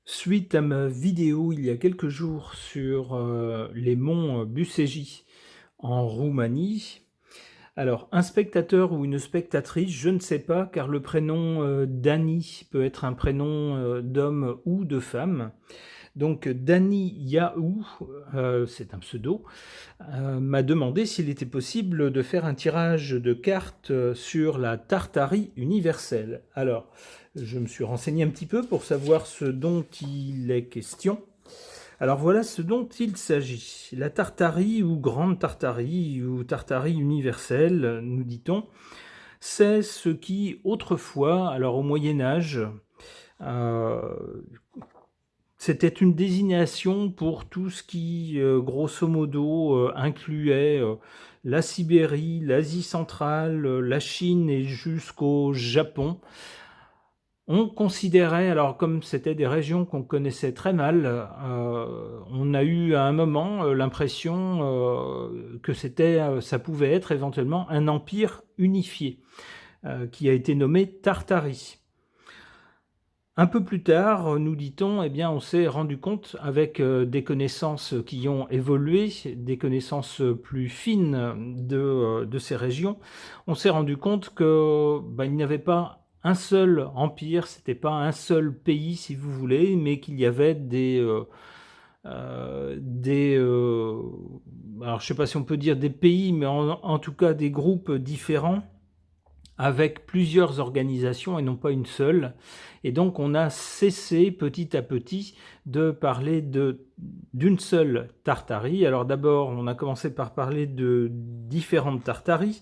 Suite à ma vidéo il y a quelques jours sur, les monts, Bucegi en Roumanie. Alors un spectateur ou une spectatrice, je ne sais pas car le prénom, Dani peut être un prénom, d'homme ou de femme. Donc Dani Yahou, c'est un pseudo, m'a demandé s'il était possible de faire un tirage de cartes sur la Tartarie universelle. Alors, je me suis renseigné un petit peu pour savoir ce dont il est question. Alors voilà ce dont il s'agit. La Tartarie ou Grande Tartarie ou Tartarie universelle, nous dit-on, c'est ce qui autrefois, alors au Moyen Âge, euh, c'était une désignation pour tout ce qui, grosso modo, incluait la Sibérie, l'Asie centrale, la Chine et jusqu'au Japon. On considérait, alors comme c'était des régions qu'on connaissait très mal, on a eu à un moment l'impression que ça pouvait être éventuellement un empire unifié, qui a été nommé Tartarie. Un peu plus tard, nous dit-on, eh bien, on s'est rendu compte, avec des connaissances qui ont évolué, des connaissances plus fines de ces régions, on s'est rendu compte que il n'y avait pas un seul empire, c'était pas un seul pays, si vous voulez, mais qu'il y avait alors je ne sais pas si on peut dire des pays, mais en tout cas des groupes différents avec plusieurs organisations et non pas une seule. Et donc on a cessé petit à petit de parler d'une seule Tartarie. Alors d'abord on a commencé par parler de différentes Tartaries.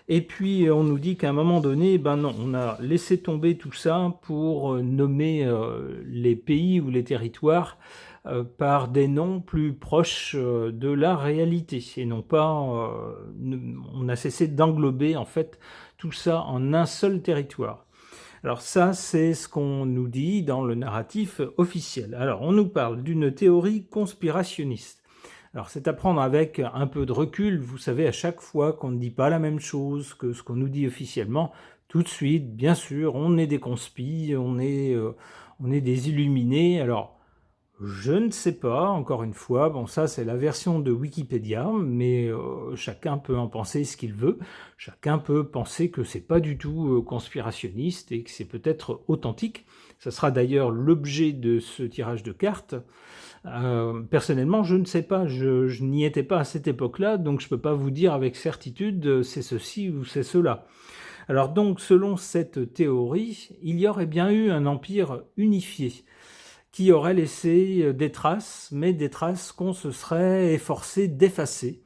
Et puis on nous dit qu'à un moment donné, ben non, on a laissé tomber tout ça pour nommer les pays ou les territoires par des noms plus proches de la réalité. Et non pas, on a cessé d'englober en fait tout ça en un seul territoire. Alors ça, c'est ce qu'on nous dit dans le narratif officiel. Alors on nous parle d'une théorie conspirationniste. Alors c'est à prendre avec un peu de recul. Vous savez, à chaque fois qu'on ne dit pas la même chose que ce qu'on nous dit officiellement, tout de suite, bien sûr, on est des conspis, on est des illuminés. Alors je ne sais pas, encore une fois, bon ça c'est la version de Wikipédia, mais chacun peut en penser ce qu'il veut, chacun peut penser que c'est pas du tout conspirationniste et que c'est peut-être authentique. Ça sera d'ailleurs l'objet de ce tirage de cartes. Personnellement, je ne sais pas, je n'y étais pas à cette époque-là, donc je ne peux pas vous dire avec certitude c'est ceci ou c'est cela. Alors donc, selon cette théorie, il y aurait bien eu un empire unifié qui aurait laissé des traces, mais des traces qu'on se serait efforcé d'effacer.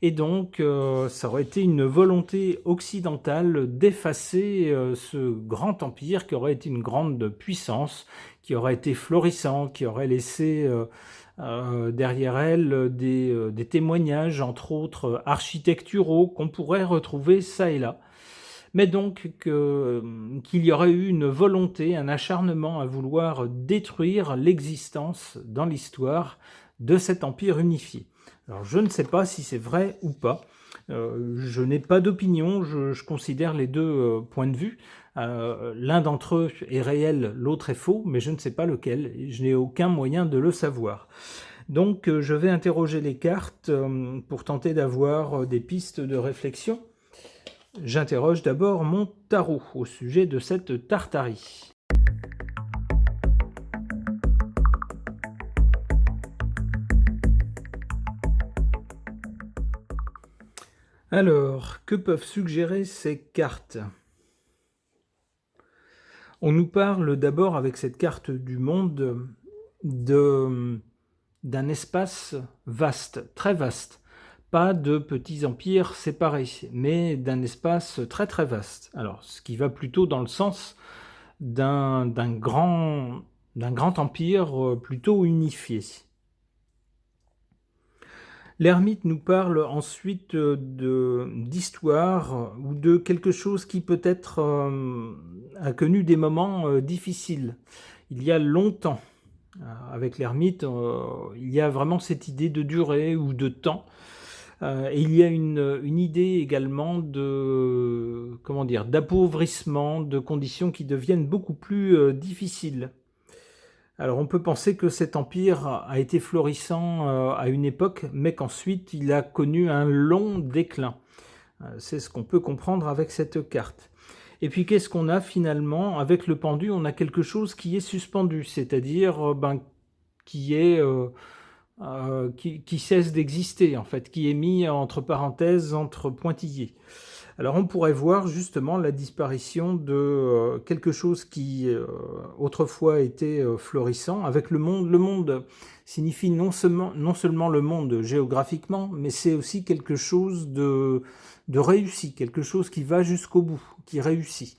Et donc, ça aurait été une volonté occidentale d'effacer ce grand empire qui aurait été une grande puissance, qui aurait été florissant, qui aurait laissé derrière elle des témoignages, entre autres architecturaux, qu'on pourrait retrouver ça et là. Mais donc qu'il y aurait eu une volonté, un acharnement à vouloir détruire l'existence dans l'histoire de cet empire unifié. Alors je ne sais pas si c'est vrai ou pas. Je n'ai pas d'opinion, je considère les deux points de vue. L'un d'entre eux est réel, l'autre est faux, mais je ne sais pas lequel, et je n'ai aucun moyen de le savoir. Donc je vais interroger les cartes pour tenter d'avoir des pistes de réflexion. J'interroge d'abord mon tarot au sujet de cette Tartarie. Alors, que peuvent suggérer ces cartes? On nous parle d'abord avec cette carte du monde d'un espace vaste, très vaste. Pas de petits empires séparés, mais d'un espace très très vaste. Alors, ce qui va plutôt dans le sens d'un grand empire plutôt unifié. L'ermite nous parle ensuite d'histoire ou de quelque chose qui peut-être a connu des moments difficiles. Il y a longtemps, avec l'ermite, il y a vraiment cette idée de durée ou de temps. Et il y a une idée également comment dire, d'appauvrissement, de conditions qui deviennent beaucoup plus difficiles. Alors on peut penser que cet empire a été florissant à une époque, mais qu'ensuite il a connu un long déclin. C'est ce qu'on peut comprendre avec cette carte. Et puis qu'est-ce qu'on a finalement? Avec le pendu, on a quelque chose qui est suspendu, c'est-à-dire qui cesse d'exister, en fait, qui est mis entre parenthèses, entre pointillés. Alors on pourrait voir justement la disparition de quelque chose qui autrefois était florissant avec le monde. Le monde signifie non seulement le monde géographiquement, mais c'est aussi quelque chose de réussi, quelque chose qui va jusqu'au bout, qui réussit.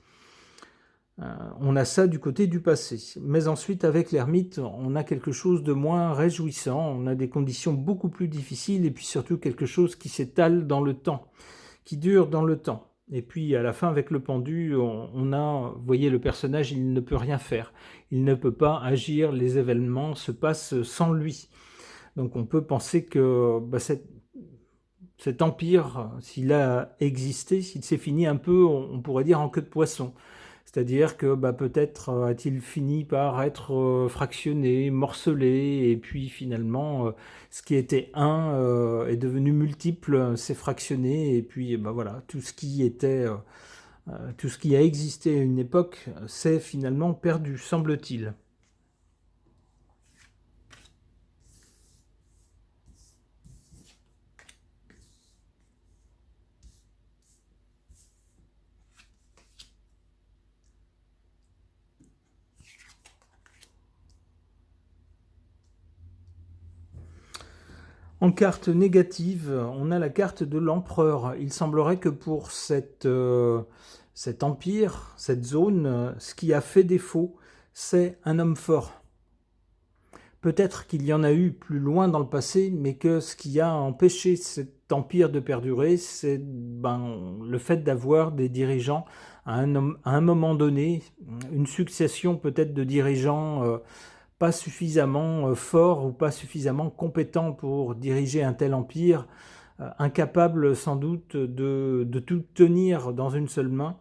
On a ça du côté du passé. Mais ensuite, avec l'ermite, on a quelque chose de moins réjouissant, on a des conditions beaucoup plus difficiles et puis surtout quelque chose qui s'étale dans le temps, qui dure dans le temps. Et puis à la fin, avec le pendu, on a, vous voyez, le personnage, il ne peut rien faire. Il ne peut pas agir, les événements se passent sans lui. Donc on peut penser que cet empire, s'il a existé, s'il s'est fini un peu, on pourrait dire en queue de poisson. C'est-à-dire que peut-être a-t-il fini par être fractionné, morcelé, et puis finalement, ce qui était un est devenu multiple, s'est fractionné, et puis voilà, tout ce qui a existé à une époque, s'est finalement perdu, semble-t-il. En carte négative, on a la carte de l'empereur. Il semblerait que pour cet empire, cette zone, ce qui a fait défaut, c'est un homme fort. Peut-être qu'il y en a eu plus loin dans le passé, mais que ce qui a empêché cet empire de perdurer, c'est le fait d'avoir des dirigeants à un moment donné, une succession peut-être de dirigeants pas suffisamment forts ou pas suffisamment compétents pour diriger un tel empire, incapables sans doute de tout tenir dans une seule main.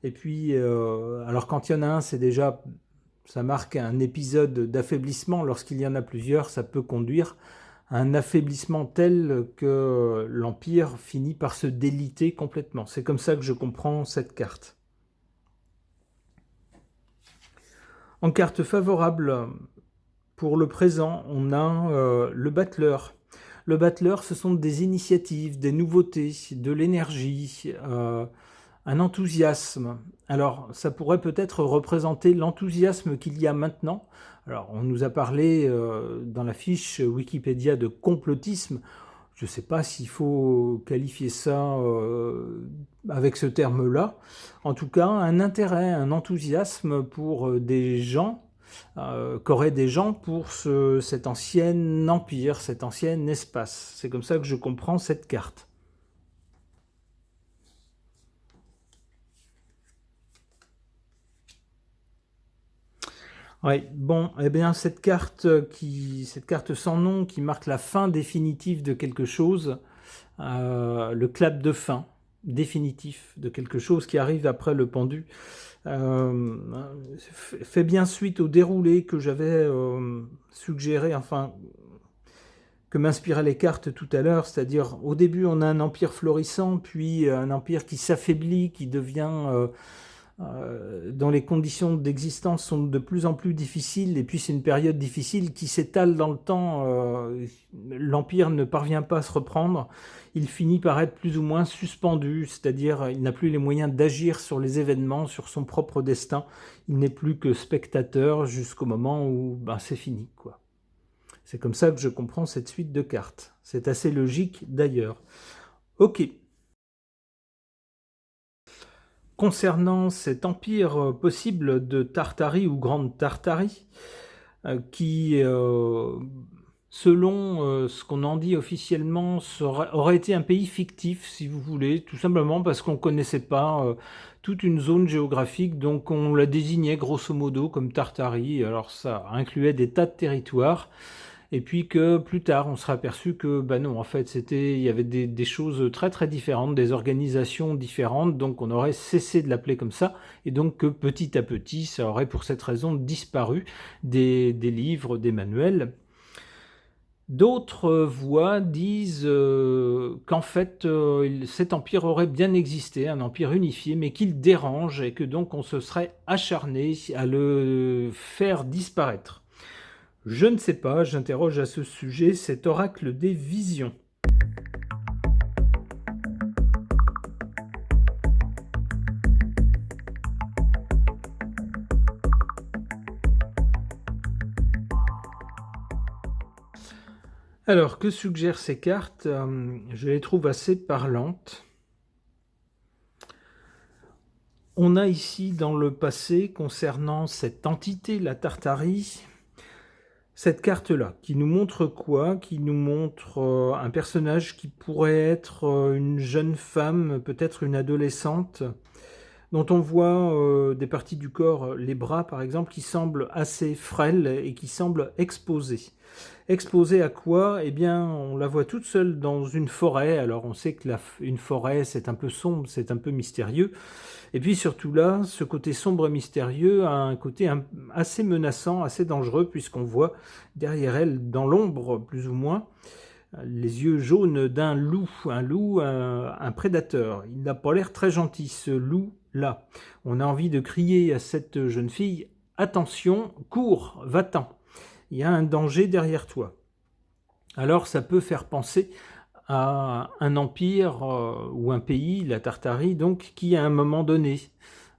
Et puis, alors quand il y en a un, c'est déjà, ça marque un épisode d'affaiblissement. Lorsqu'il y en a plusieurs, ça peut conduire à un affaiblissement tel que l'empire finit par se déliter complètement. C'est comme ça que je comprends cette carte. En carte favorable, pour le présent, on a le battleur. Le battleur, ce sont des initiatives, des nouveautés, de l'énergie, un enthousiasme. Alors, ça pourrait peut-être représenter l'enthousiasme qu'il y a maintenant. Alors, on nous a parlé dans la fiche Wikipédia de complotisme. Je ne sais pas s'il faut qualifier ça avec ce terme-là. En tout cas, un intérêt, un enthousiasme pour des gens, qu'auraient des gens pour cet ancien empire, cet ancien espace. C'est comme ça que je comprends cette carte. Oui, bon, eh bien cette carte sans nom qui marque la fin définitive de quelque chose, le clap de fin définitif de quelque chose qui arrive après le pendu, fait bien suite au déroulé que j'avais suggéré, enfin que m'inspiraient les cartes tout à l'heure, c'est-à-dire au début on a un empire florissant, puis un empire qui s'affaiblit, qui devient dont les conditions d'existence sont de plus en plus difficiles, et puis c'est une période difficile qui s'étale dans le temps, l'Empire ne parvient pas à se reprendre, il finit par être plus ou moins suspendu, c'est-à-dire il n'a plus les moyens d'agir sur les événements, sur son propre destin, il n'est plus que spectateur jusqu'au moment où c'est fini, quoi. C'est comme ça que je comprends cette suite de cartes. C'est assez logique d'ailleurs. Ok. Concernant cet empire possible de Tartarie ou Grande Tartarie, qui, selon ce qu'on en dit officiellement, aurait été un pays fictif, si vous voulez, tout simplement parce qu'on ne connaissait pas toute une zone géographique, donc on la désignait grosso modo comme Tartarie. Alors ça incluait des tas de territoires, et puis que plus tard, on sera aperçu que, bah non, en fait, il y avait des choses très très différentes, des organisations différentes, donc on aurait cessé de l'appeler comme ça, et donc que petit à petit, ça aurait pour cette raison disparu des livres, des manuels. D'autres voix disent qu'en fait, cet empire aurait bien existé, un empire unifié, mais qu'il dérange et que donc on se serait acharné à le faire disparaître. Je ne sais pas, j'interroge à ce sujet cet oracle des visions. Alors, que suggèrent ces cartes? Je les trouve assez parlantes. On a ici dans le passé, concernant cette entité, la Tartarie, cette carte-là, qui nous montre quoi? Qui nous montre un personnage qui pourrait être une jeune femme, peut-être une adolescente, dont on voit des parties du corps, les bras par exemple, qui semblent assez frêles et qui semblent exposées. Exposée à quoi? Eh bien, on la voit toute seule dans une forêt. Alors, on sait que une forêt, c'est un peu sombre, c'est un peu mystérieux. Et puis surtout là, ce côté sombre et mystérieux a un côté assez menaçant, assez dangereux, puisqu'on voit derrière elle, dans l'ombre plus ou moins, les yeux jaunes d'un loup, un prédateur. Il n'a pas l'air très gentil, ce loup-là. On a envie de crier à cette jeune fille, attention, cours, va-t'en. Il y a un danger derrière toi. Alors ça peut faire penser à un empire ou un pays, la Tartarie, donc, qui à un moment donné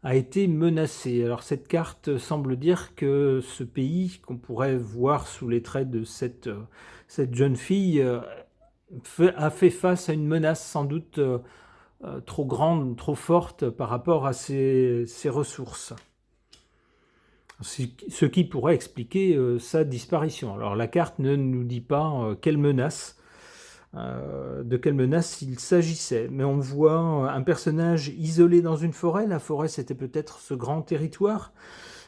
a été menacé. Alors cette carte semble dire que ce pays, qu'on pourrait voir sous les traits de cette jeune fille, a fait face à une menace sans doute trop grande, trop forte par rapport à ses ressources. Ce qui pourrait expliquer sa disparition. Alors la carte ne nous dit pas de quelle menace il s'agissait, mais on voit un personnage isolé dans une forêt. La forêt, c'était peut-être ce grand territoire.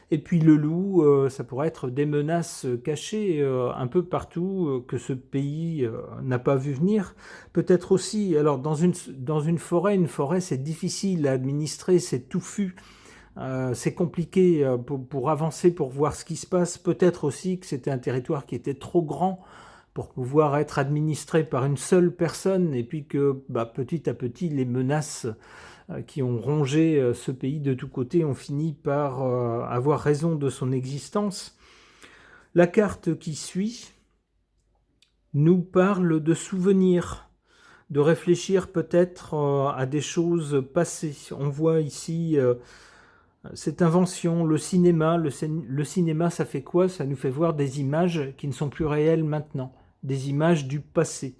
Et puis le loup, ça pourrait être des menaces cachées un peu partout que ce pays n'a pas vu venir. Peut-être aussi, alors dans une forêt, c'est difficile à administrer, c'est touffu. C'est compliqué pour avancer, pour voir ce qui se passe. Peut-être aussi que c'était un territoire qui était trop grand pour pouvoir être administré par une seule personne, et puis que petit à petit, les menaces qui ont rongé ce pays de tous côtés ont fini par avoir raison de son existence. La carte qui suit nous parle de souvenirs, de réfléchir peut-être à des choses passées. On voit ici cette invention, le cinéma. Le cinéma, ça fait quoi? Ça nous fait voir des images qui ne sont plus réelles maintenant, des images du passé.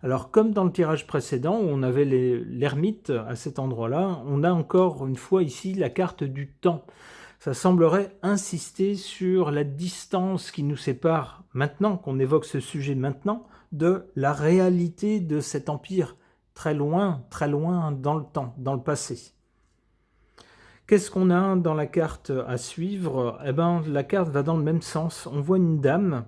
Alors, comme dans le tirage précédent, où on avait l'ermite à cet endroit-là, on a encore une fois ici la carte du temps. Ça semblerait insister sur la distance qui nous sépare maintenant, qu'on évoque ce sujet maintenant, de la réalité de cet empire très loin dans le temps, dans le passé. Qu'est-ce qu'on a dans la carte à suivre? Eh ben, la carte va dans le même sens. On voit une dame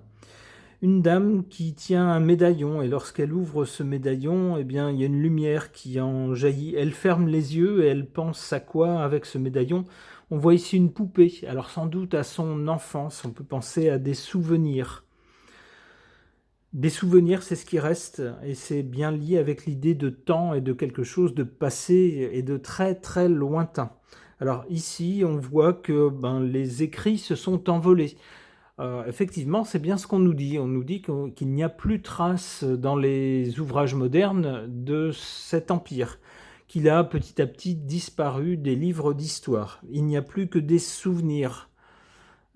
qui tient un médaillon, et lorsqu'elle ouvre ce médaillon, eh bien, il y a une lumière qui en jaillit. Elle ferme les yeux et elle pense à quoi avec ce médaillon? On voit ici une poupée, alors sans doute à son enfance, on peut penser à des souvenirs. Des souvenirs, c'est ce qui reste, et c'est bien lié avec l'idée de temps et de quelque chose de passé et de très très lointain. Alors ici, on voit que les écrits se sont envolés. Effectivement, c'est bien ce qu'on nous dit. On nous dit qu'il n'y a plus trace dans les ouvrages modernes de cet empire, qu'il a petit à petit disparu des livres d'histoire. Il n'y a plus que des souvenirs.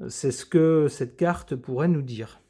C'est ce que cette carte pourrait nous dire.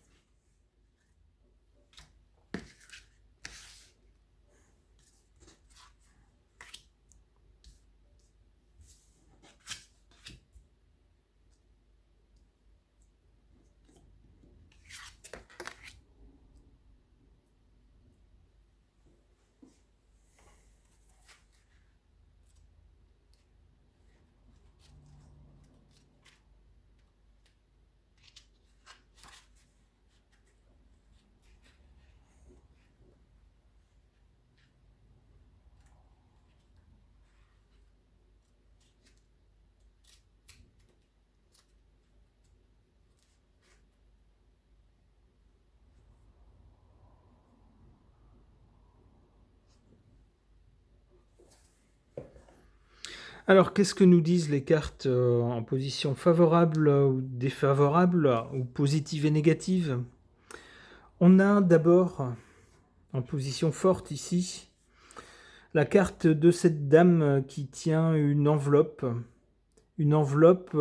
Alors, qu'est-ce que nous disent les cartes en position favorable ou défavorable, ou positive et négative? On a d'abord, en position forte ici, la carte de cette dame qui tient une enveloppe. Une enveloppe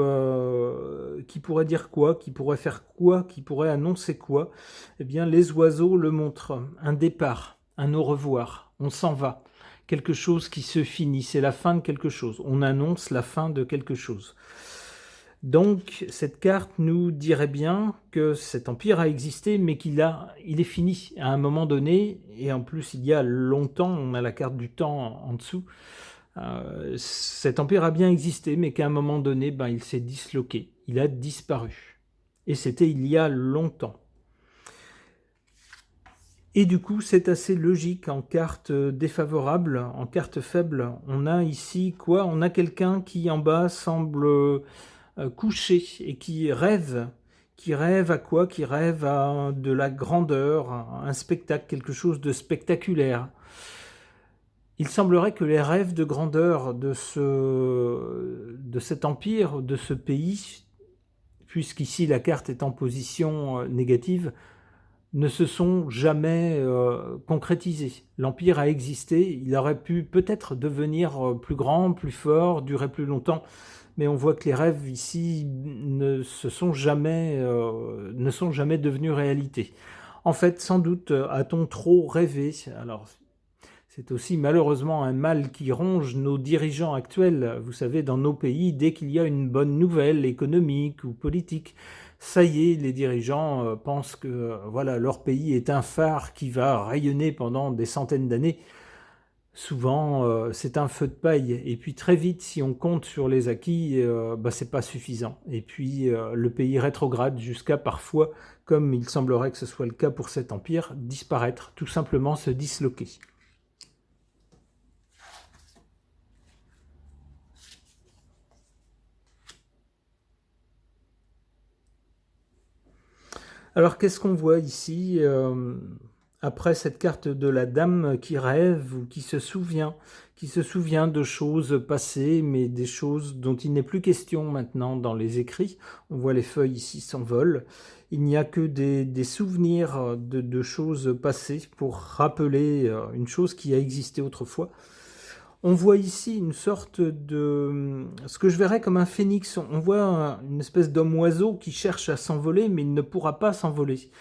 qui pourrait dire quoi? Qui pourrait faire quoi? Qui pourrait annoncer quoi? Eh bien, les oiseaux le montrent. Un départ, un au revoir. On s'en va. Quelque chose qui se finit. C'est la fin de quelque chose. On annonce la fin de quelque chose. Donc, cette carte nous dirait bien que cet empire a existé, mais il est fini à un moment donné. Et en plus, il y a longtemps, on a la carte du temps en dessous. Cet empire a bien existé, mais qu'à un moment donné, il s'est disloqué, il a disparu. Et c'était il y a longtemps. Et du coup, c'est assez logique en carte défavorable, en carte faible. On a ici quoi? On a quelqu'un qui en bas semble couché et qui rêve. Qui rêve à quoi? Qui rêve à de la grandeur, un spectacle, quelque chose de spectaculaire. Il semblerait que les rêves de grandeur de cet empire, de ce pays, puisqu'ici la carte est en position négative, ne se sont jamais concrétisés. L'empire a existé, il aurait pu peut-être devenir plus grand, plus fort, durer plus longtemps, mais on voit que les rêves ici ne sont jamais devenus réalité. En fait, sans doute a-t-on trop rêvé. Alors, c'est aussi malheureusement un mal qui ronge nos dirigeants actuels. Vous savez, dans nos pays, dès qu'il y a une bonne nouvelle économique ou politique, ça y est, les dirigeants pensent que voilà, leur pays est un phare qui va rayonner pendant des centaines d'années. Souvent, c'est un feu de paille. Et puis très vite, si on compte sur les acquis, c'est pas suffisant. Et puis le pays rétrograde jusqu'à parfois, comme il semblerait que ce soit le cas pour cet empire, disparaître, tout simplement se disloquer. Alors, qu'est-ce qu'on voit ici après cette carte de la dame qui rêve ou qui se souvient de choses passées, mais des choses dont il n'est plus question maintenant dans les écrits. On voit les feuilles ici s'envolent. Il n'y a que des souvenirs de choses passées pour rappeler une chose qui a existé autrefois. On voit ici une sorte de... ce que je verrais comme un phénix. On voit une espèce d'homme-oiseau qui cherche à s'envoler, mais il ne pourra pas s'envoler.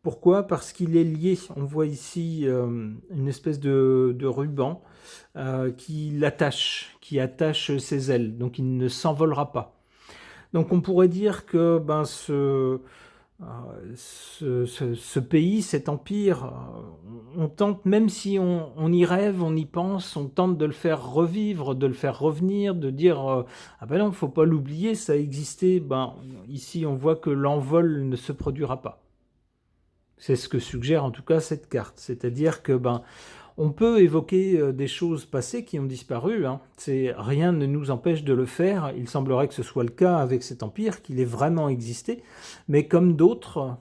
Pourquoi? Parce qu'il est lié. On voit ici une espèce de ruban qui l'attache, qui attache ses ailes. Donc il ne s'envolera pas. Donc on pourrait dire que ce pays, cet empire, on tente, même si on y rêve, on y pense, on tente de le faire revivre, de le faire revenir, de dire ah ben non, il ne faut pas l'oublier, ça a existé. Ici, on voit que l'envol ne se produira pas. C'est ce que suggère en tout cas cette carte. C'est-à-dire que on peut évoquer des choses passées qui ont disparu. Rien ne nous empêche de le faire. Il semblerait que ce soit le cas avec cet empire, qu'il ait vraiment existé. Mais comme d'autres,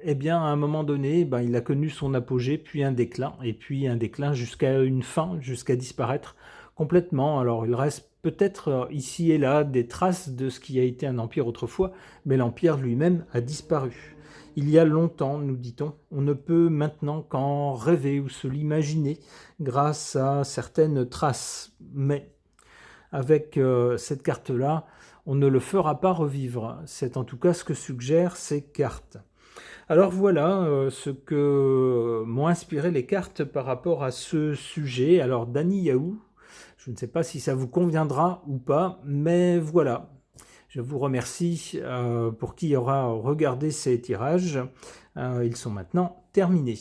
eh bien, à un moment donné, il a connu son apogée, puis un déclin jusqu'à une fin, jusqu'à disparaître complètement. Alors, il reste peut-être ici et là des traces de ce qui a été un empire autrefois, mais l'empire lui-même a disparu. Il y a longtemps, nous dit-on, on ne peut maintenant qu'en rêver ou se l'imaginer grâce à certaines traces. Mais avec cette carte-là, on ne le fera pas revivre. C'est en tout cas ce que suggèrent ces cartes. Alors voilà ce que m'ont inspiré les cartes par rapport à ce sujet. Alors Dany Yahoo, je ne sais pas si ça vous conviendra ou pas, mais voilà. Je vous remercie pour qui aura regardé ces tirages. Ils sont maintenant terminés.